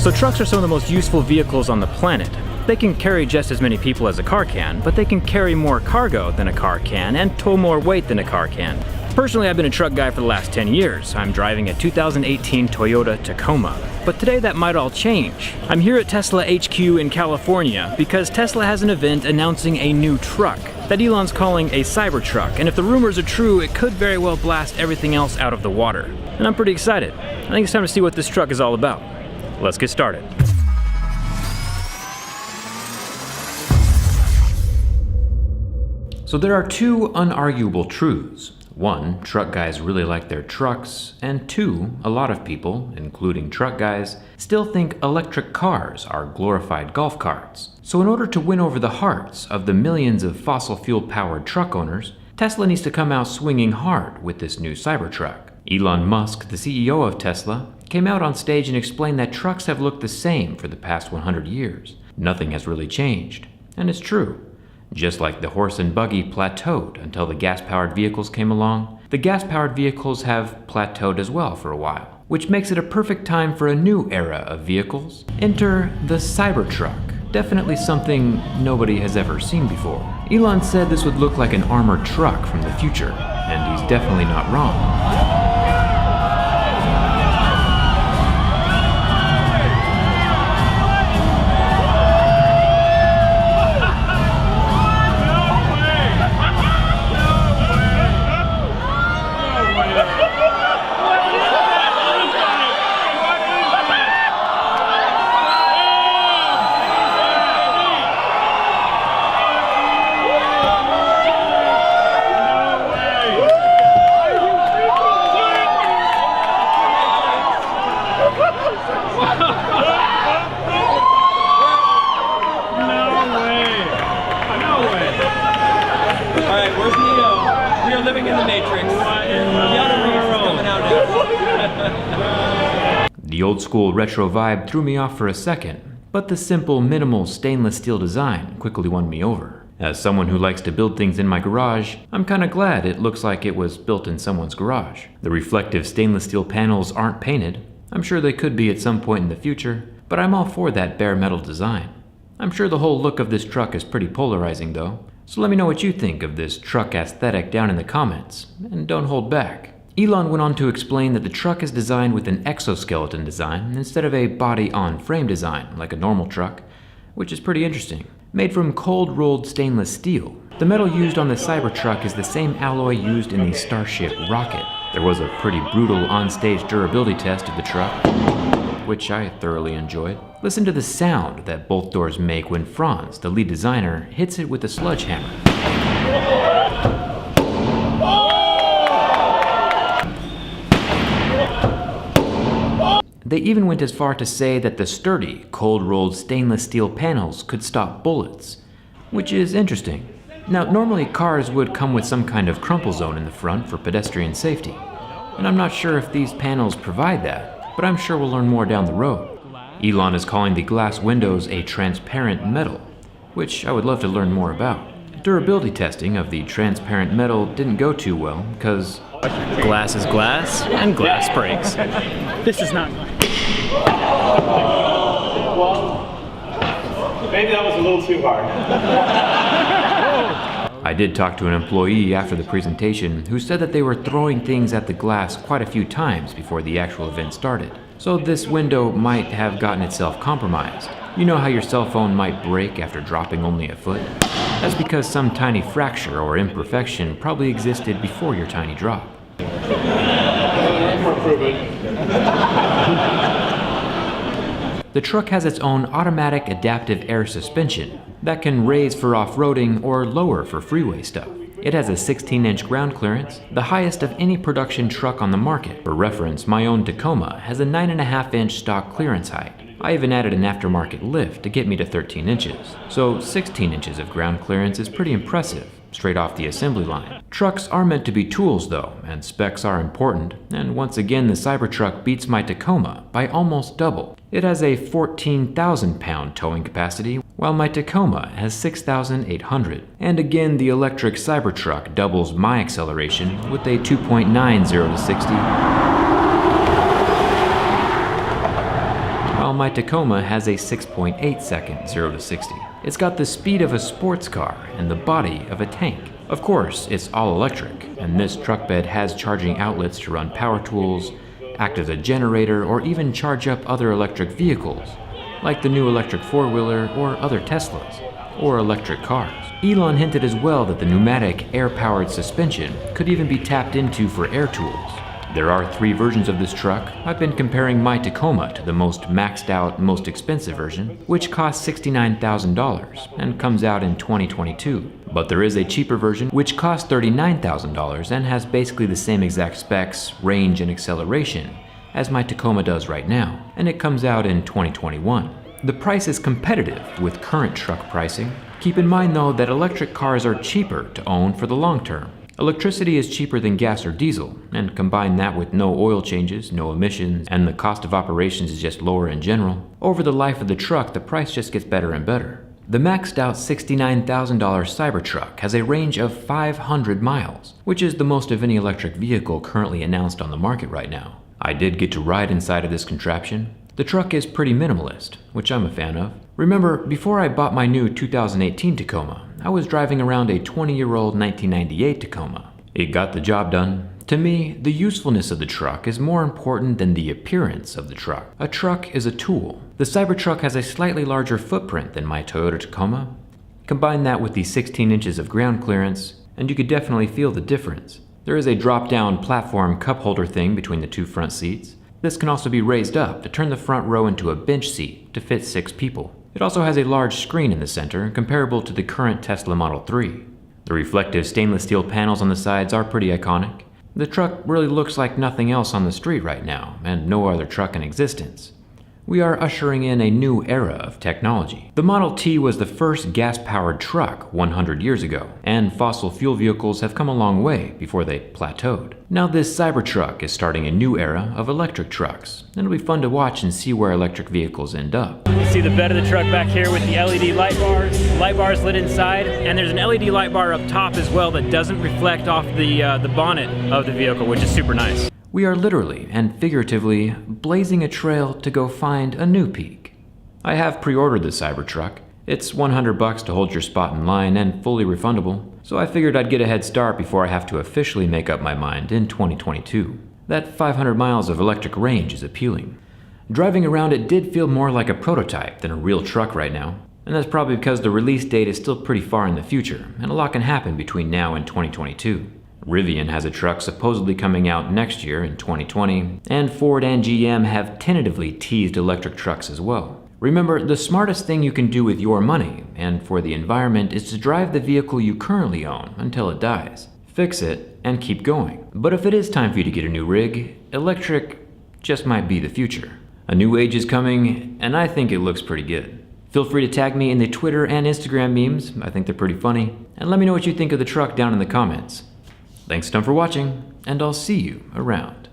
So trucks are some of the most useful vehicles on the planet. They can carry just as many people as a car can, but they can carry more cargo than a car can and tow more weight than a car can. Personally, I've been a truck guy for the last 10 years. I'm driving a 2018 Toyota Tacoma. But today that might all change. I'm here at Tesla HQ in California because Tesla has an event announcing a new truck that Elon's calling a CyberTruck, and if the rumors are true, it could very well blast everything else out of the water. And I'm pretty excited. I think it's time to see what this truck is all about. Let's get started. So there are two unarguable truths. One, truck guys really like their trucks, and two, a lot of people, including truck guys, still think electric cars are glorified golf carts. So in order to win over the hearts of the millions of fossil fuel-powered truck owners, Tesla needs to come out swinging hard with this new Cybertruck. Elon Musk, the CEO of Tesla, came out on stage and explained that trucks have looked the same for the past 100 years. Nothing has really changed, and it's true. Just like the horse and buggy plateaued until the gas-powered vehicles came along, the gas-powered vehicles have plateaued as well for a while, which makes it a perfect time for a new era of vehicles. Enter the Cybertruck. Definitely something nobody has ever seen before. Elon said this would look like an armored truck from the future, and he's definitely not wrong. The old school retro vibe threw me off for a second, but the simple, minimal stainless steel design quickly won me over. As someone who likes to build things in my garage, I'm kinda glad it looks like it was built in someone's garage. The reflective stainless steel panels aren't painted. I'm sure they could be at some point in the future, but I'm all for that bare metal design. I'm sure the whole look of this truck is pretty polarizing though, so let me know what you think of this truck aesthetic down in the comments, and don't hold back. Elon went on to explain that the truck is designed with an exoskeleton design instead of a body-on-frame design like a normal truck, which is pretty interesting. Made from cold-rolled stainless steel, the metal used on the Cybertruck is the same alloy used in the Starship rocket. There was a pretty brutal on-stage durability test of the truck, which I thoroughly enjoyed. Listen to the sound that both doors make when Franz, the lead designer, hits it with a sledgehammer. They even went as far to say that the sturdy, cold-rolled stainless steel panels could stop bullets, which is interesting. Now, normally cars would come with some kind of crumple zone in the front for pedestrian safety, and I'm not sure if these panels provide that, but I'm sure we'll learn more down the road. Elon is calling the glass windows a transparent metal, which I would love to learn more about. Durability testing of the transparent metal didn't go too well, because glass is glass, and glass breaks. This is not. Well, maybe that was a little too hard. I did talk to an employee after the presentation who said that they were throwing things at the glass quite a few times before the actual event started. So this window might have gotten itself compromised. You know how your cell phone might break after dropping only a foot? That's because some tiny fracture or imperfection probably existed before your tiny drop. The truck has its own automatic adaptive air suspension that can raise for off-roading or lower for freeway stuff. It has a 16-inch ground clearance, the highest of any production truck on the market. For reference, my own Tacoma has a 9.5-inch stock clearance height. I even added an aftermarket lift to get me to 13 inches. So 16 inches of ground clearance is pretty impressive, straight off the assembly line. Trucks are meant to be tools though, and specs are important, and once again the Cybertruck beats my Tacoma by almost double. It has a 14,000-pound towing capacity, while my Tacoma has 6,800. And again, the electric Cybertruck doubles my acceleration with a 2.9 0 to 60, while my Tacoma has a 6.8 second 0 to 60. It's got the speed of a sports car and the body of a tank. Of course, it's all electric, and this truck bed has charging outlets to run power tools, act as a generator, or even charge up other electric vehicles, like the new electric four-wheeler or other Teslas, or electric cars. Elon hinted as well that the pneumatic air-powered suspension could even be tapped into for air tools. There are 3 versions of this truck. I've been comparing my Tacoma to the most maxed out, most expensive version, which costs $69,000 and comes out in 2022. But there is a cheaper version which costs $39,000 and has basically the same exact specs, range, and acceleration as my Tacoma does right now, and it comes out in 2021. The price is competitive with current truck pricing. Keep in mind though that electric cars are cheaper to own for the long term. Electricity is cheaper than gas or diesel, and combine that with no oil changes, no emissions, and the cost of operations is just lower in general. Over the life of the truck, the price just gets better and better. The maxed out $69,000 CyberTruck has a range of 500 miles, which is the most of any electric vehicle currently announced on the market right now. I did get to ride inside of this contraption. The truck is pretty minimalist, which I'm a fan of. Remember, before I bought my new 2018 Tacoma, I was driving around a 20-year-old 1998 Tacoma. It got the job done. To me, the usefulness of the truck is more important than the appearance of the truck. A truck is a tool. The CyberTruck has a slightly larger footprint than my Toyota Tacoma. Combine that with the 16 inches of ground clearance, and you could definitely feel the difference. There is a drop-down platform cup holder thing between the 2 front seats. This can also be raised up to turn the front row into a bench seat to fit 6 people. It also has a large screen in the center, comparable to the current Tesla Model 3. The reflective stainless steel panels on the sides are pretty iconic. The truck really looks like nothing else on the street right now, and no other truck in existence. We are ushering in a new era of technology. The Model T was the first gas-powered truck 100 years ago, and fossil fuel vehicles have come a long way before they plateaued. Now this Cybertruck is starting a new era of electric trucks, and it'll be fun to watch and see where electric vehicles end up. You see the bed of the truck back here with the LED light bars lit inside, and there's an LED light bar up top as well that doesn't reflect off the bonnet of the vehicle, which is super nice. We are literally and figuratively blazing a trail to go find a new peak. I have pre-ordered the Cybertruck. It's $100 to hold your spot in line and fully refundable, so I figured I'd get a head start before I have to officially make up my mind in 2022. That 500 miles of electric range is appealing. Driving around it did feel more like a prototype than a real truck right now, and that's probably because the release date is still pretty far in the future, and a lot can happen between now and 2022. Rivian has a truck supposedly coming out next year in 2020, and Ford and GM have tentatively teased electric trucks as well. Remember, the smartest thing you can do with your money, and for the environment, is to drive the vehicle you currently own until it dies. Fix it, and keep going. But if it is time for you to get a new rig, electric just might be the future. A new age is coming, and I think it looks pretty good. Feel free to tag me in the Twitter and Instagram memes, I think they're pretty funny, and let me know what you think of the truck down in the comments. Thanks a ton for watching, and I'll see you around.